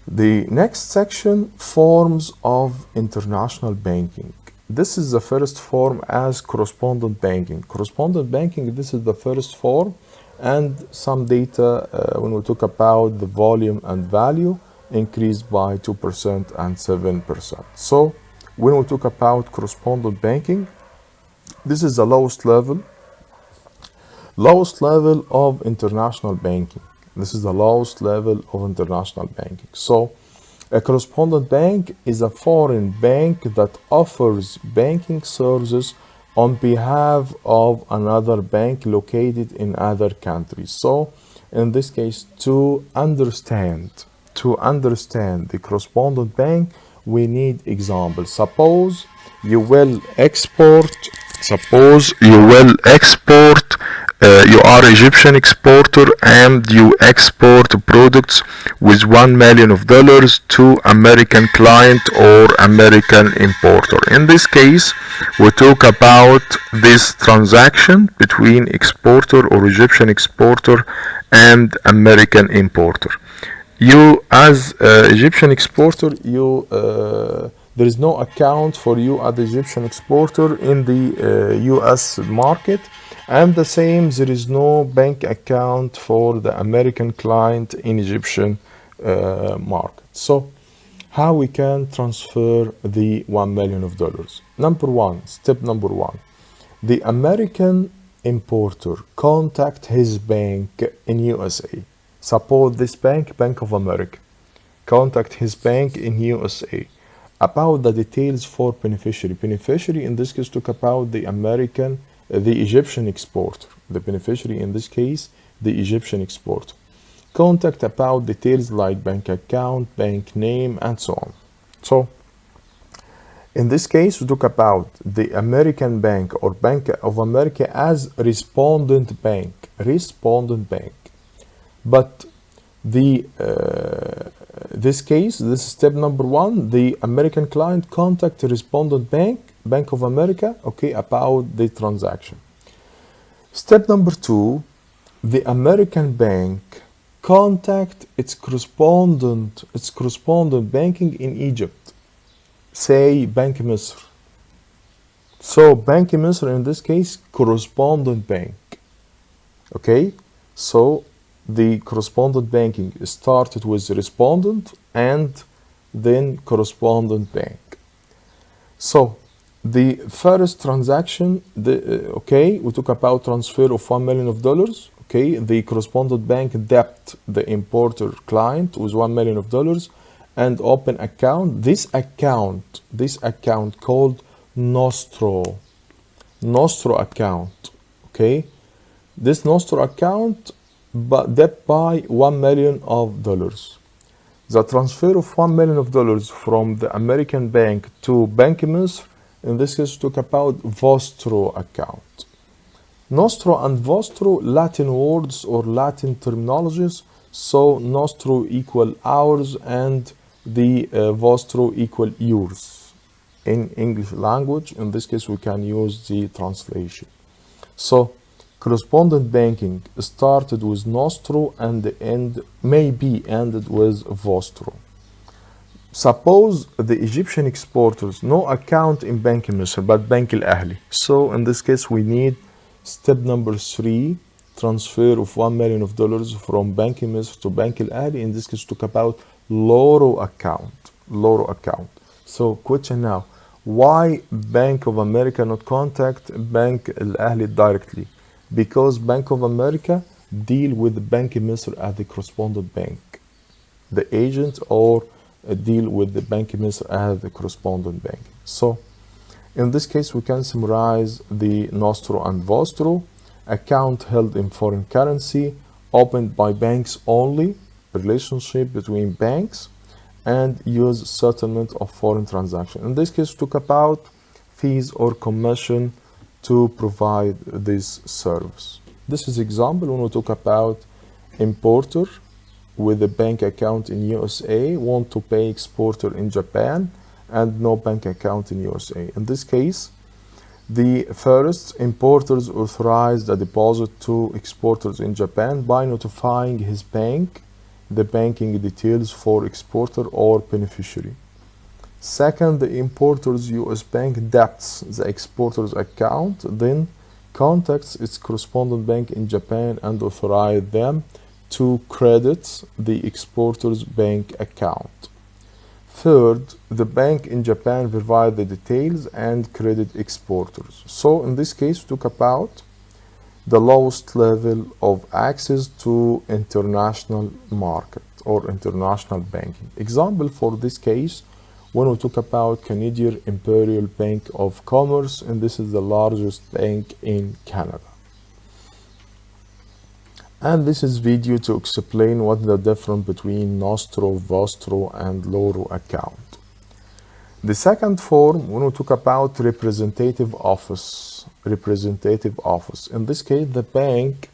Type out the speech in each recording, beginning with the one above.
The next section, forms of international banking. This is the first form as correspondent banking. Correspondent banking, this is the first form, and some data when we talk about the volume and value increased by 2% and 7%. So when we talk about correspondent banking, this is the lowest level of international banking. This is the lowest level of international banking. So a correspondent bank is a foreign bank that offers banking services on behalf of another bank located in other countries. So in this case, to understand the correspondent bank, we need examples. Suppose you will export you are Egyptian exporter and you export products with $1 million to American client or American importer. In this case, we talk about this transaction between exporter or Egyptian exporter and American importer. You as Egyptian exporter, there is no account for you as the Egyptian exporter in the US market, and the same, there is no bank account for the American client in Egyptian market. So how we can transfer the $1 million? Step number one, the American importer contact his bank in USA. Suppose this bank, Bank of America, contact his bank in USA about the details for beneficiary. Beneficiary in this case talk about the Egyptian exporter. The beneficiary in this case, the Egyptian exporter. Contact about details like bank account, bank name, and so on. So in this case, we talk about the American bank or Bank of America as respondent bank. But this case, this is step number one, the American client contact the respondent bank, Bank of America, okay, about the transaction. Step number two, the American bank contact its correspondent banking in Egypt, say Bank Misr. So Bank Misr in this case, correspondent bank, okay? So the correspondent banking started with respondent and then correspondent bank. So the first transaction, we talk about transfer of $1 million. Okay, the correspondent bank debt the importer client with $1 million and open account. This account called Nostro account. Okay, this Nostro account, but debt by $1 million. The transfer of $1 million from the American bank to Bank Misr, in this case, talk about Vostro account. Nostro and Vostro, Latin words or Latin terminologies. So Nostro equal ours and the Vostro equal yours. In English language, in this case, we can use the translation. So correspondent banking started with Nostro and maybe ended with Vostro. Suppose the Egyptian exporters no account in Bank Misr but Bank Al Ahli. So in this case we need step number 3, transfer of $1 million from Bank Misr to Bank Al Ahli. In this case talk about Loro account. So question now, why Bank of America not contact Bank Al Ahli directly? Because Bank of America deal with Bank Misr as the correspondent bank, the agent, or deal with the Bank Misr as the correspondent bank. So in this case we can summarize the Nostro and Vostro account held in foreign currency, opened by banks only, relationship between banks, and use settlement of foreign transaction. In this case we talk about fees or commission to provide this service. This is example when we talk about importer with a bank account in USA want to pay exporter in Japan and no bank account in USA. In this case, the first importers authorized a deposit to exporters in Japan by notifying his bank the banking details for exporter or beneficiary. Second, the importer's US bank debts the exporter's account, then contacts its correspondent bank in Japan and authorize them to credit the exporter's bank account. Third, the bank in Japan provide the details and credit exporters. So in this case, we talk about the lowest level of access to international market or international banking. Example for this case, when we talk about Canadian Imperial Bank of Commerce, and this is the largest bank in Canada. And this is video to explain what the difference between Nostro, Vostro, and Loro account. The second form, when we talk about representative office. In this case, the bank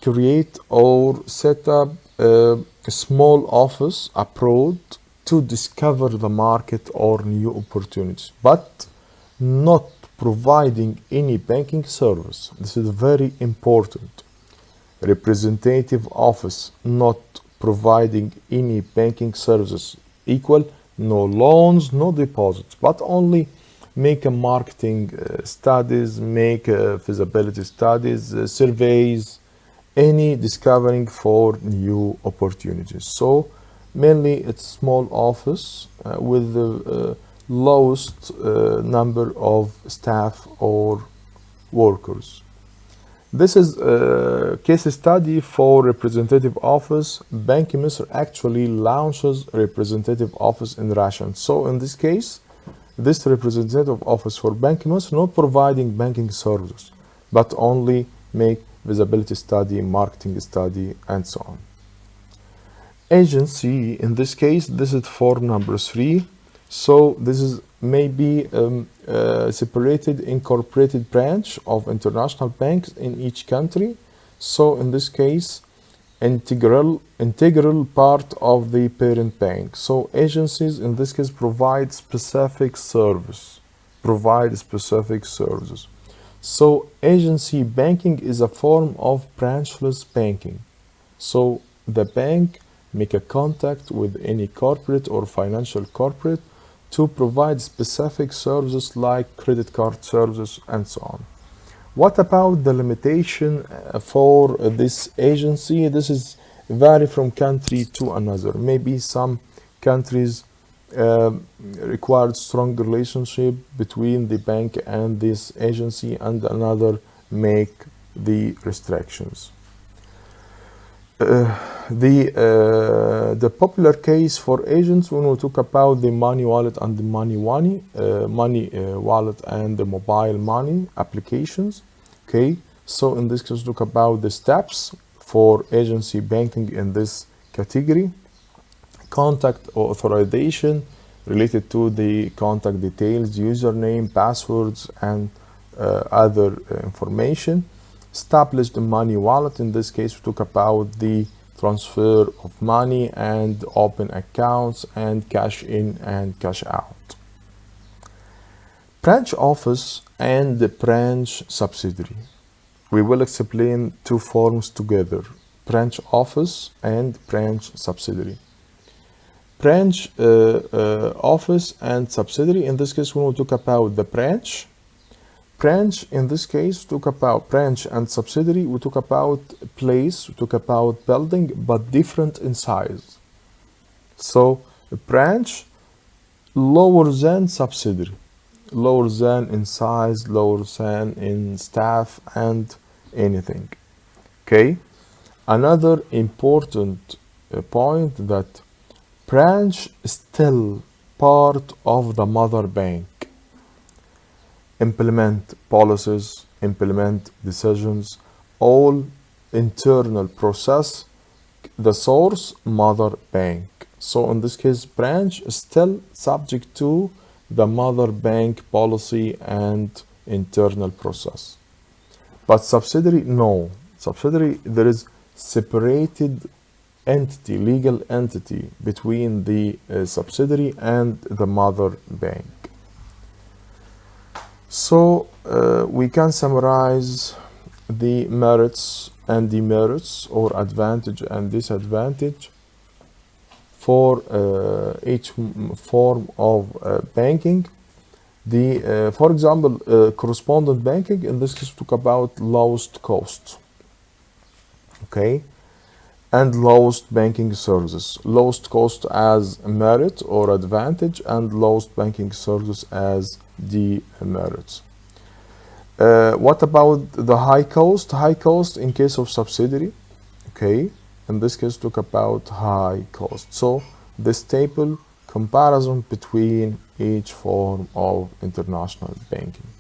create or set up a small office abroad to discover the market or new opportunities, but not providing any banking service. This is very important. Representative office not providing any banking services equal no loans, no deposits, but only make a marketing studies, make feasibility studies, surveys, any discovering for new opportunities. So mainly it's small office with the lowest number of staff or workers. This is a case study for representative office. Bank Misr actually launches representative office in Russia. So in this case, this representative office for Bank Misr not providing banking services, but only make visibility study, marketing study, and so on. Agency, in this case, this is form number 3. So this is maybe separated incorporated branch of international banks in each country. So in this case, integral part of the parent bank. So agencies in this case provide specific services. So agency banking is a form of branchless banking. So the bank make a contact with any corporate or financial corporate to provide specific services like credit card services and so on. What about the limitation for this agency? This is vary from country to another. Maybe some countries require strong relationship between the bank and this agency, and another make the restrictions. The popular case for agents when we talk about the money wallet and the money wallet and the mobile money applications. Okay, so in this case, talk about the steps for agency banking in this category. Contact or authorization related to the contact details, username, passwords, and other information. Establish the money wallet. In this case, we talk about the transfer of money and open accounts and cash in and cash out. Branch office and the branch subsidiary. We will explain two forms together: branch office and branch subsidiary. Branch office and subsidiary. In this case, when we talk about the branch, in this case, talk about branch and subsidiary, we talk about place, we talk about building, but different in size. So a branch lower than subsidiary, lower than in size, lower than in staff and anything. Okay, another important point that branch is still part of the mother bank. Implement policies, implement decisions, all internal process, the source mother bank. So in this case, branch is still subject to the mother bank policy and internal process. But subsidiary, no. Subsidiary, there is separated entity, legal entity between the subsidiary and the mother bank. So we can summarize the merits and demerits, or advantage and disadvantage for each form of banking. For example, correspondent banking, in this case, talk about lowest cost, okay, and lowest banking services. Lowest cost as merit or advantage, and lowest banking service as demerit. What about the high cost? High cost in case of subsidiary, okay. In this case, talk about high cost. So this table comparison between each form of international banking.